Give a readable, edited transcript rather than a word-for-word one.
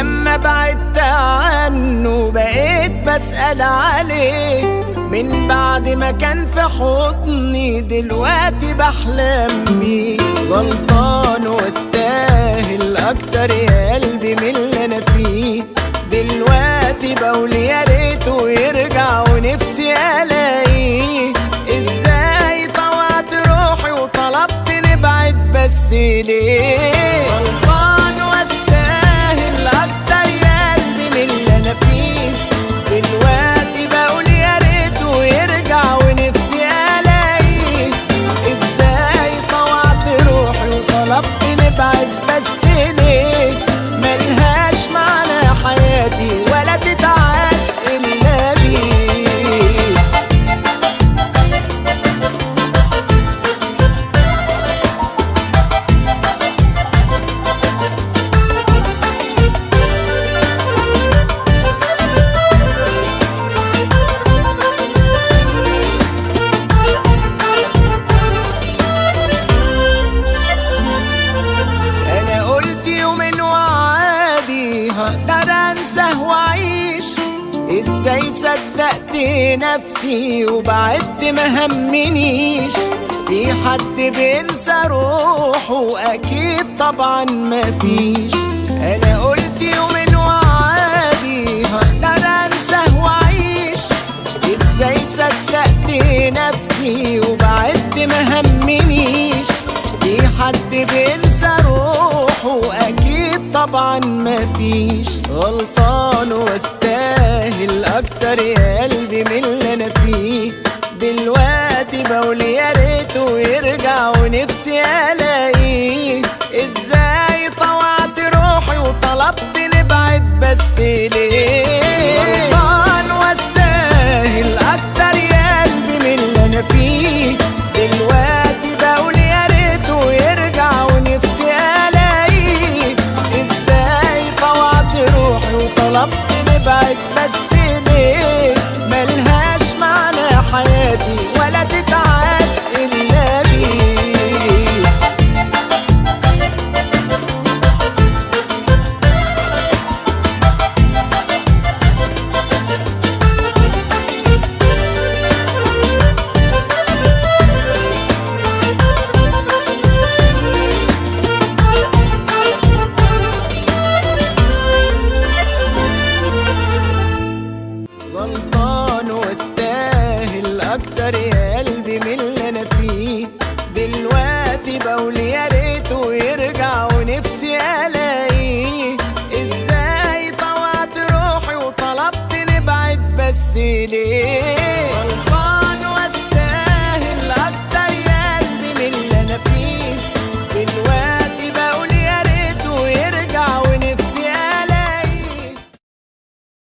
ولما بعدت عنه بقيت بسأل عليه، من بعد ما كان في حضني دلوقتي بحلم بيه. غلطان واستاهل اكتر يا قلبي من اللي انا فيه، دلوقتي بقول يا ريته يرجع ونفسي الاقيه. ازاي طوعت روحي وطلبت نبعد بس ليه؟ غلطان واستاهل اكتر يا قلبي من اللي انا فيه، دلوقتي بقول يا ريته يرجع ونفسي الاقيه. ازاي طوعت روحي وطلبت نبعد بس ليه؟ ملهاش معنى حياتي ولا تتعاش الا بيه. هقدر انساه واعيش، ازاي صدقت نفسي وبعدت ما همنيش. في حد بينسى روحه اكيد طبعا مفيش. انا قلت يومين وعادي هقدر انساه واعيش، ازاي صدقت نفسي وبعدت ما همنيش. في حد بينسى روحه اكيد طبعا مفيش. غلطان واستاهل اكتر يا قلبي من اللي انا فيه، دلوقتي بقول يا ريته يرجع ونفسي الاقيه. ازاي طوعت روحي وطلبت نبعد بس ليه؟ غلطان واستاهل اكتر يا قلبي من اللي انا فيه، دلوقتي بقول يا ريته يرجع ونفسي الاقيه. ازاي طوعت روحي وطلبت نبعد بس ليه؟ ملهاش معنى حياتي